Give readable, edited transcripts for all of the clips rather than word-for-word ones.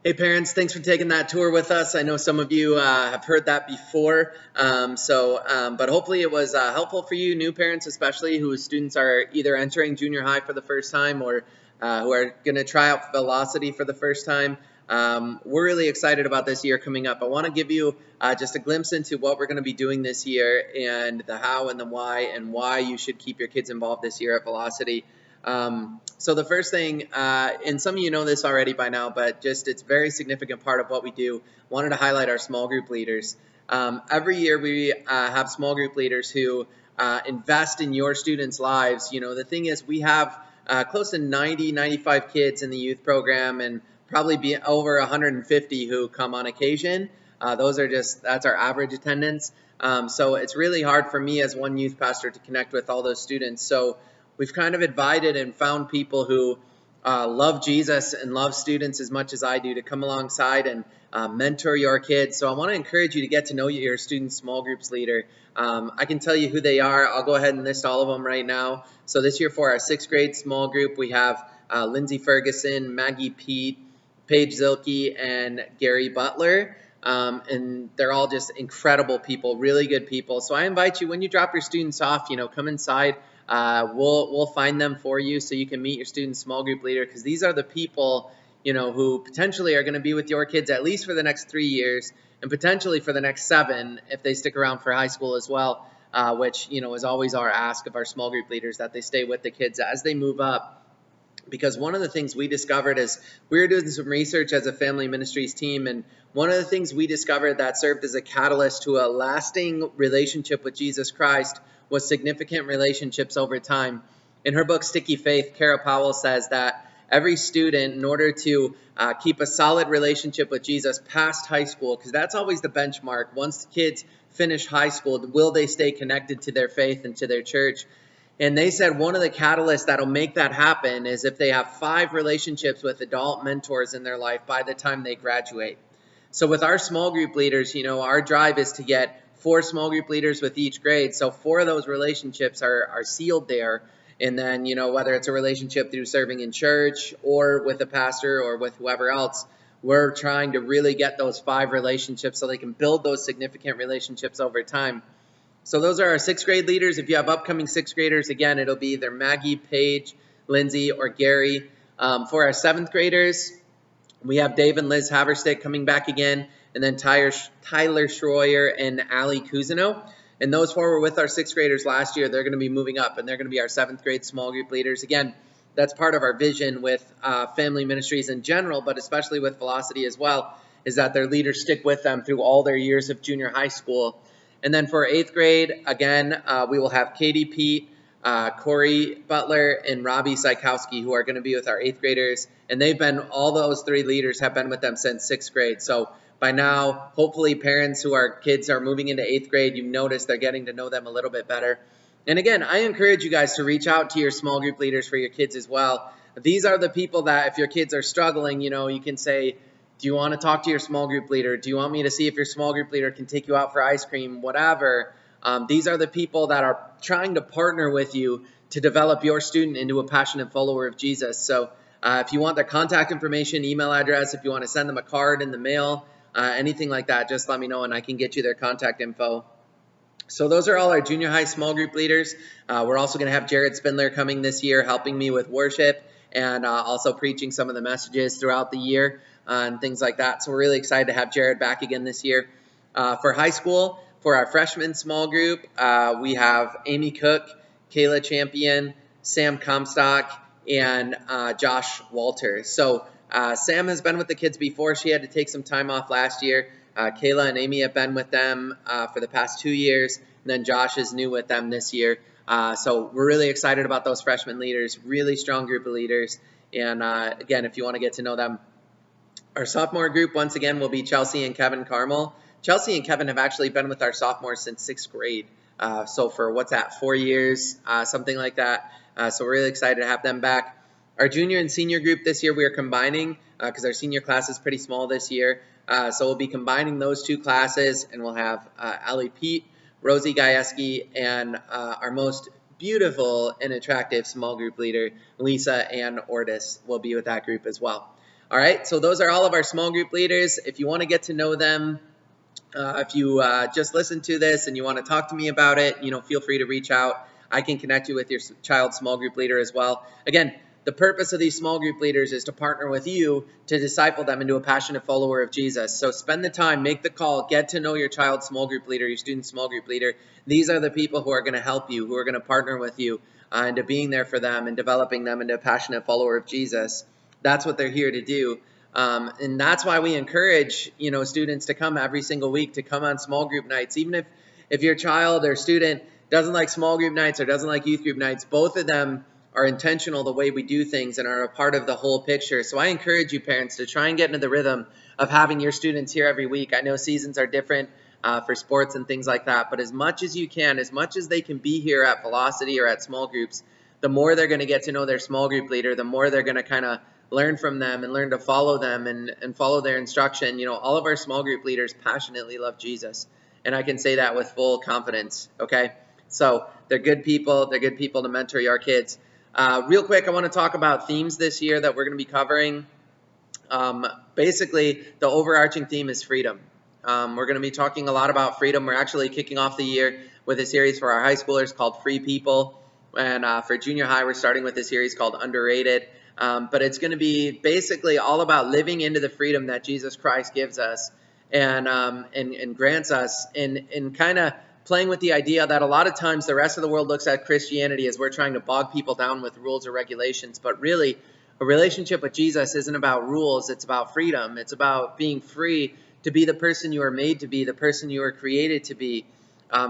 Hey parents, thanks for taking that tour with us. I know some of you have heard that before, but hopefully it was helpful for you, new parents especially, whose students are either entering junior high for the first time or who are going to try out Velocity for the first time. We're really excited about this year coming up. I want to give you just a glimpse into what we're going to be doing this year and the how and the why and why you should keep your kids involved this year at Velocity. So the first thing, and some of you know this already by now, but just it's a very significant part of what we do. Wanted to highlight our small group leaders. Every year we have small group leaders who invest in your students' lives. You know, the thing is we have close to 90, 95 kids in the youth program and probably be over 150 who come on occasion. That's our average attendance. So it's really hard for me as one youth pastor to connect with all those students. So we've kind of invited and found people who love Jesus and love students as much as I do to come alongside and mentor your kids. So I want to encourage you to get to know your student small groups leader. I can tell you who they are. I'll go ahead and list all of them right now. So this year for our 6th grade small group, we have Lindsay Ferguson, Maggie Pete, Paige Zilke, and Gary Butler. And they're all just incredible people, really good people. So I invite you, when you drop your students off, come inside. We'll find them for you so you can meet your student small group leader, because these are the people who potentially are going to be with your kids at least for the next 3 years and potentially for the next 7 if they stick around for high school as well, which is always our ask of our small group leaders, that they stay with the kids as they move up. Because one of the things we discovered is we were doing some research as a family ministries team, and one of the things we discovered that served as a catalyst to a lasting relationship with Jesus Christ was significant relationships over time. In her book, Sticky Faith, Kara Powell says that every student, in order to keep a solid relationship with Jesus past high school, because that's always the benchmark, once the kids finish high school, will they stay connected to their faith and to their church? And they said one of the catalysts that'll make that happen is if they have 5 relationships with adult mentors in their life by the time they graduate. So with our small group leaders, our drive is to get 4 small group leaders with each grade. So 4 of those relationships are sealed there. And then, whether it's a relationship through serving in church or with a pastor or with whoever else, we're trying to really get those 5 relationships so they can build those significant relationships over time. So those are our 6th grade leaders. If you have upcoming 6th graders, again, it'll be either Maggie, Paige, Lindsay, or Gary. For our 7th graders, we have Dave and Liz Haverstick coming back again, and then Tyler Schroyer and Allie Cousineau. And those 4 were with our 6th graders last year. They're going to be moving up, and they're going to be our 7th grade small group leaders. Again, that's part of our vision with family ministries in general, but especially with Velocity as well, is that their leaders stick with them through all their years of junior high school. And then for 8th grade, again, we will have Katie Pete, Corey Butler, and Robbie Sykowski, who are going to be with our 8th graders. And all those 3 leaders have been with them since 6th grade. So by now, hopefully parents who are kids are moving into 8th grade, you've noticed they're getting to know them a little bit better. And again, I encourage you guys to reach out to your small group leaders for your kids as well. These are the people that if your kids are struggling, you can say, do you want to talk to your small group leader? Do you want me to see if your small group leader can take you out for ice cream? Whatever. These are the people that are trying to partner with you to develop your student into a passionate follower of Jesus. So if you want their contact information, email address, if you want to send them a card in the mail, anything like that, just let me know and I can get you their contact info. So those are all our junior high small group leaders. We're also going to have Jared Spindler coming this year, helping me with worship and also preaching some of the messages throughout the year and things like that. So we're really excited to have Jared back again this year. For high school, for our freshman small group, we have Amy Cook, Kayla Champion, Sam Comstock, and Josh Walter. So Sam has been with the kids before. She had to take some time off last year. Kayla and Amy have been with them for the past 2 years. And then Josh is new with them this year. So we're really excited about those freshman leaders, really strong group of leaders. And again, if you want to get to know them. Our sophomore group, once again, will be Chelsea and Kevin Carmel. Chelsea and Kevin have actually been with our sophomores since 6th grade. So for 4 years, something like that. So we're really excited to have them back. Our junior and senior group this year, we are combining because our senior class is pretty small this year. So we'll be combining those 2 classes, and we'll have Allie Pete, Rosie Gajewski, and our most beautiful and attractive small group leader, Lisa Ann Ortis, will be with that group as well. All right, so those are all of our small group leaders. If you want to get to know them, if you just listen to this and you want to talk to me about it, feel free to reach out. I can connect you with your child's small group leader as well. Again, the purpose of these small group leaders is to partner with you to disciple them into a passionate follower of Jesus. So spend the time, make the call, get to know your child's small group leader, your student's small group leader. These are the people who are going to help you, who are going to partner with you into being there for them and developing them into a passionate follower of Jesus. That's what they're here to do. And that's why we encourage, students to come every single week, to come on small group nights. Even if your child or student doesn't like small group nights or doesn't like youth group nights, both of them are intentional the way we do things and are a part of the whole picture. So I encourage you parents to try and get into the rhythm of having your students here every week. I know seasons are different for sports and things like that, but as much as you can, as much as they can be here at Velocity or at small groups, the more they're going to get to know their small group leader, the more they're going to kind of learn from them and learn to follow them and follow their instruction. All of our small group leaders passionately love Jesus, and I can say that with full confidence, okay? So they're good people. They're good people to mentor your kids. Real quick, I want to talk about themes this year that we're going to be covering. Basically, the overarching theme is freedom. We're going to be talking a lot about freedom. We're actually kicking off the year with a series for our high schoolers called Free People. And for junior high, we're starting with a series called Underrated. But it's going to be basically all about living into the freedom that Jesus Christ gives us and grants us, and kind of playing with the idea that a lot of times the rest of the world looks at Christianity as we're trying to bog people down with rules or regulations. But really, a relationship with Jesus isn't about rules. It's about freedom. It's about being free to be the person you are made to be, the person you are created to be.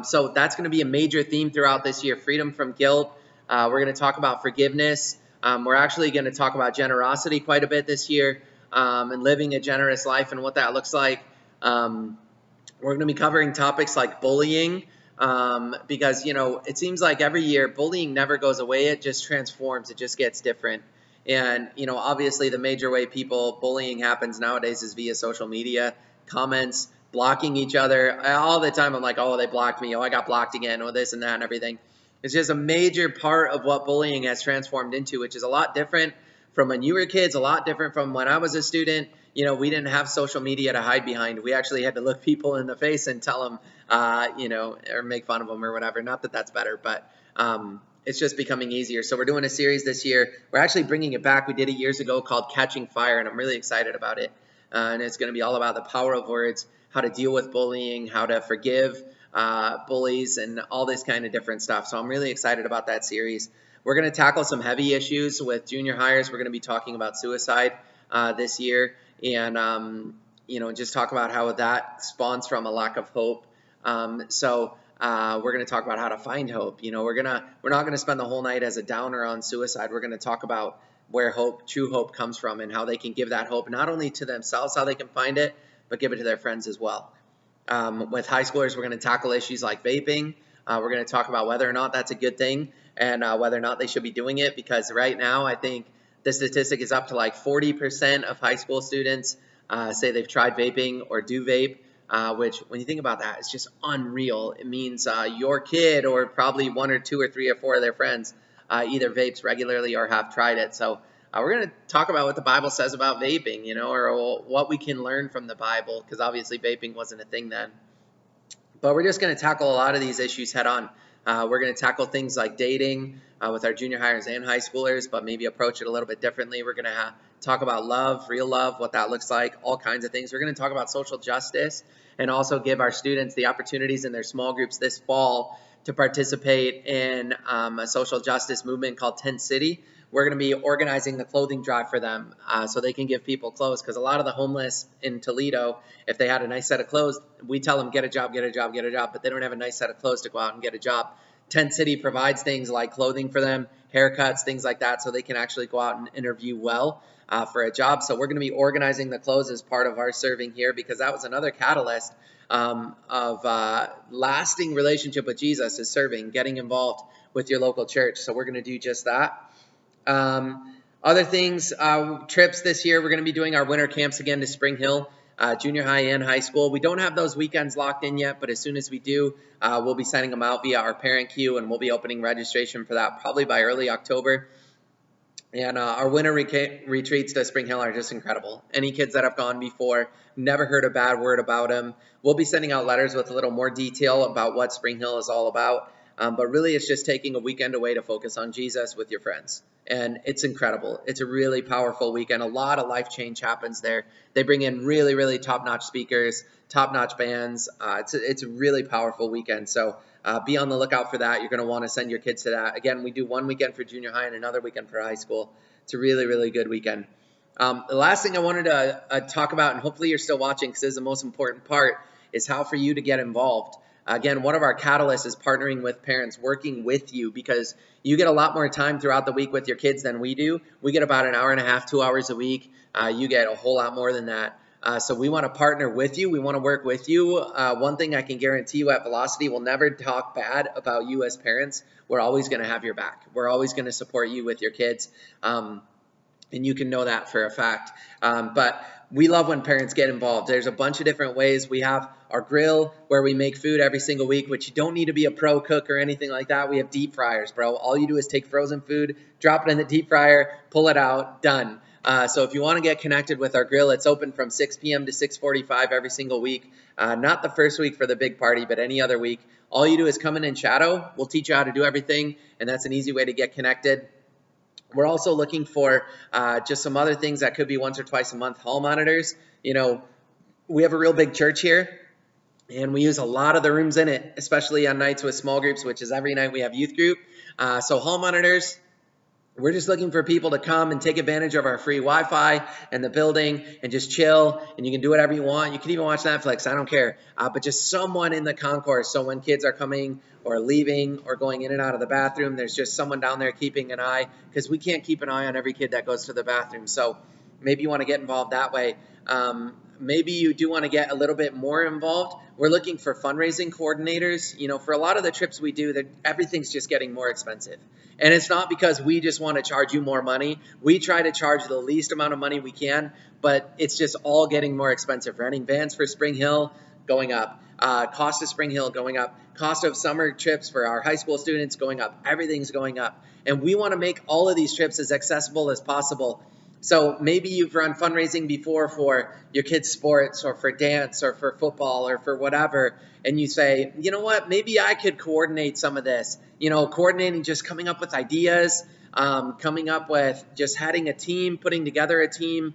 So that's going to be a major theme throughout this year: freedom from guilt. We're going to talk about forgiveness. We're actually going to talk about generosity quite a bit this year, and living a generous life and what that looks like. We're going to be covering topics like bullying, because, it seems like every year bullying never goes away. It just transforms. It just gets different. And, obviously the major way bullying happens nowadays is via social media, comments, blocking each other. All the time I'm like, oh, they blocked me. Oh, I got blocked again. Oh, this and that and everything. It's just a major part of what bullying has transformed into, which is a lot different from when you were kids, a lot different from when I was a student. We didn't have social media to hide behind. We actually had to look people in the face and tell them, or make fun of them or whatever. Not that that's better, but it's just becoming easier. So we're doing a series this year. We're actually bringing it back. We did it years ago called Catching Fire, and I'm really excited about it. And it's going to be all about the power of words, how to deal with bullying, how to forgive bullies, and all this kind of different stuff. So I'm really excited about that series. We're going to tackle some heavy issues with junior hires. We're going to be talking about suicide this year, and just talk about how that spawns from a lack of hope. So we're going to talk about how to find hope. We're not going to spend the whole night as a downer on suicide. We're going to talk about where true hope comes from, and how they can give that hope not only to themselves, how they can find it, but give it to their friends as well. With high schoolers, we're going to tackle issues like vaping. We're going to talk about whether or not that's a good thing, and whether or not they should be doing it, because right now I think the statistic is up to like 40% of high school students say they've tried vaping or do vape, which when you think about that, it's just unreal. It means your kid, or probably 1 or 2 or 3 or 4 of their friends, either vapes regularly or have tried it. So we're going to talk about what the Bible says about vaping, or what we can learn from the Bible, because obviously vaping wasn't a thing then. But we're just going to tackle a lot of these issues head on. We're going to tackle things like dating with our junior hires and high schoolers, but maybe approach it a little bit differently. We're going to talk about love, real love, what that looks like, all kinds of things. We're going to talk about social justice, and also give our students the opportunities in their small groups this fall to participate in a social justice movement called Tent City. We're going to be organizing the clothing drive for them so they can give people clothes, because a lot of the homeless in Toledo, if they had a nice set of clothes, we tell them get a job, get a job, get a job, but they don't have a nice set of clothes to go out and get a job. Tent City provides things like clothing for them, haircuts, things like that, so they can actually go out and interview well for a job. So we're going to be organizing the clothes as part of our serving here, because that was another catalyst of lasting relationship with Jesus, is serving, getting involved with your local church. So we're going to do just that. Other things, trips this year, we're going to be doing our winter camps again to Spring Hill, junior high and high school. We don't have those weekends locked in yet, but as soon as we do, we'll be sending them out via our parent queue, and we'll be opening registration for that probably by early October. And our winter retreats to Spring Hill are just incredible. Any kids that have gone before, never heard a bad word about them. We'll be sending out letters with a little more detail about what Spring Hill is all about. But really, it's just taking a weekend away to focus on Jesus with your friends. And it's incredible. It's a really powerful weekend. A lot of life change happens there. They bring in really, really top-notch speakers, top-notch bands. It's a really powerful weekend. So be on the lookout for that. You're going to want to send your kids to that. Again, we do one weekend for junior high and another weekend for high school. It's a really, really good weekend. The last thing I wanted to talk about, and hopefully you're still watching because this is the most important part, is how for you to get involved. Again, one of our catalysts is partnering with parents, working with you, because you get a lot more time throughout the week with your kids than we do. We get about an hour and a half, 2 hours a week. You get a whole lot more than that. So we want to partner with you. We want to work with you. One thing I can guarantee you at Velocity, we'll never talk bad about you as parents. We're always going to have your back. We're always going to support you with your kids. And you can know that for a fact. But we love when parents get involved. There's a bunch of different ways. We have our grill where we make food every single week, which you don't need to be a pro cook or anything like that. We have deep fryers, bro. All you do is take frozen food, drop it in the deep fryer, pull it out, done. So if you want to get connected with our grill, it's open from 6 p.m. to 6:45 every single week. Not the first week for the big party, but any other week. All you do is come in and shadow. We'll teach you how to do everything, and that's an easy way to get connected. We're also looking for just some other things that could be once or twice a month. Hall monitors. You know, we have a real big church here, and we use a lot of the rooms in it, especially on nights with small groups, which is every night we have youth group. So hall monitors. We're just looking for people to come and take advantage of our free Wi-Fi in the building and just chill, and you can do whatever you want. You can even watch Netflix. I don't care. But just someone in the concourse. So when kids are coming or leaving or going in and out of the bathroom, there's just someone down there keeping an eye, because we can't keep an eye on every kid that goes to the bathroom. So maybe you want to get involved that way. Maybe you do want to get a little bit more involved. We're looking for fundraising coordinators. You know, for a lot of the trips we do, everything's just getting more expensive. And it's not because we just want to charge you more money. We try to charge the least amount of money we can, but it's just all getting more expensive. Renting vans for Spring Hill going up. Cost of Spring Hill going up. Cost of summer trips for our high school students going up. Everything's going up. And we want to make all of these trips as accessible as possible. So maybe you've run fundraising before for your kids' sports or for dance or for football or for whatever, and you say, you know what, maybe I could coordinate some of this. You know, coordinating, just coming up with ideas, coming up with just having a team, putting together a team.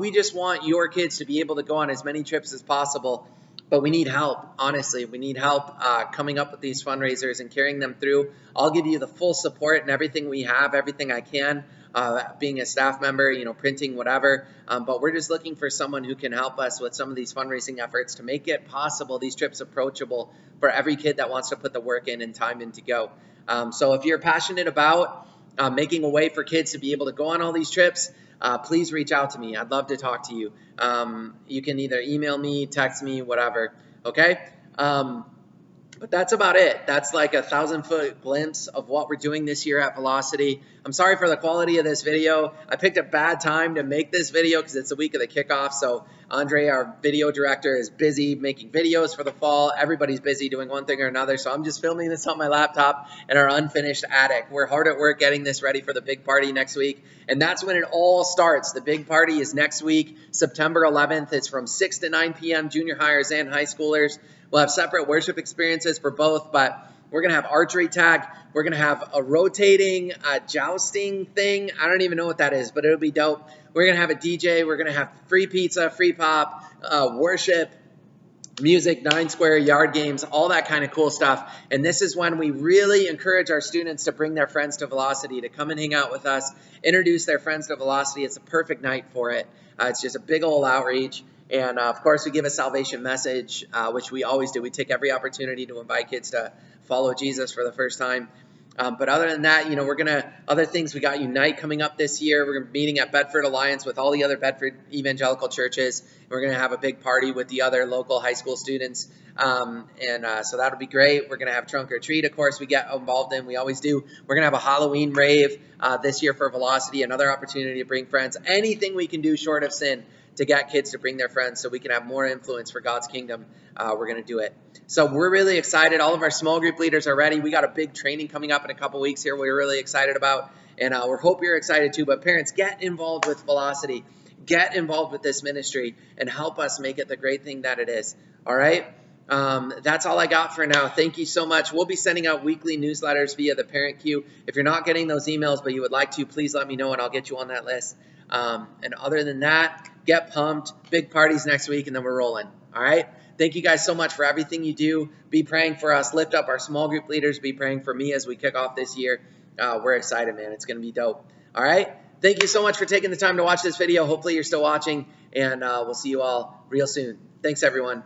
We just want your kids to be able to go on as many trips as possible. But we need help, honestly. We need help coming up with these fundraisers and carrying them through. I'll give you the full support and everything we have, everything I can, being a staff member, you know, printing, whatever. But we're just looking for someone who can help us with some of these fundraising efforts to make it possible, these trips approachable for every kid that wants to put the work in and time in to go. So if you're passionate about making a way for kids to be able to go on all these trips, please reach out to me. I'd love to talk to you. You can either email me, text me, whatever. Okay? But that's about it. That's like a 1,000-foot glimpse of what we're doing this year at Velocity. I'm sorry for the quality of this video. I picked a bad time to make this video because it's the week of the kickoff. So Andre, our video director, is busy making videos for the fall. Everybody's busy doing one thing or another. So I'm just filming this on my laptop in our unfinished attic. We're hard at work getting this ready for the big party next week. And that's when it all starts. The big party is next week, September 11th. It's from 6 to 9 p.m. Junior hires and high schoolers. We'll have separate worship experiences for both, but we're going to have archery tag. We're going to have a rotating jousting thing. I don't even know what that is, but it'll be dope. We're going to have a DJ. We're going to have free pizza, free pop, worship, music, 9 square, yard games, all that kind of cool stuff. And this is when we really encourage our students to bring their friends to Velocity, to come and hang out with us, introduce their friends to Velocity. It's a perfect night for it. It's just a big old outreach. And, of course, we give a salvation message, which we always do. We take every opportunity to invite kids to follow Jesus for the first time. But other than that, you know, other things, we got Unite coming up this year. We're meeting at Bedford Alliance with all the other Bedford evangelical churches. We're going to have a big party with the other local high school students. So that'll be great. We're going to have Trunk or Treat, of course, we get involved in. We always do. We're going to have a Halloween rave this year for Velocity, another opportunity to bring friends. Anything we can do short of sin to get kids to bring their friends so we can have more influence for God's kingdom, we're going to do it. So we're really excited. All of our small group leaders are ready. We got a big training coming up in a couple weeks here we're really excited about. and we hope you're excited too. But parents, get involved with Velocity. Get involved with this ministry and help us make it the great thing that it is. All right? That's all I got for now. Thank you so much. We'll be sending out weekly newsletters via the Parent Queue. If you're not getting those emails but you would like to, please let me know and I'll get you on that list. And other than that, get pumped. Big parties next week and then we're rolling. All right? Thank you guys so much for everything you do. Be praying for us. Lift up our small group leaders. Be praying for me as we kick off this year. We're excited, man. It's going to be dope. All right? Thank you so much for taking the time to watch this video. Hopefully you're still watching, and we'll see you all real soon. Thanks, everyone.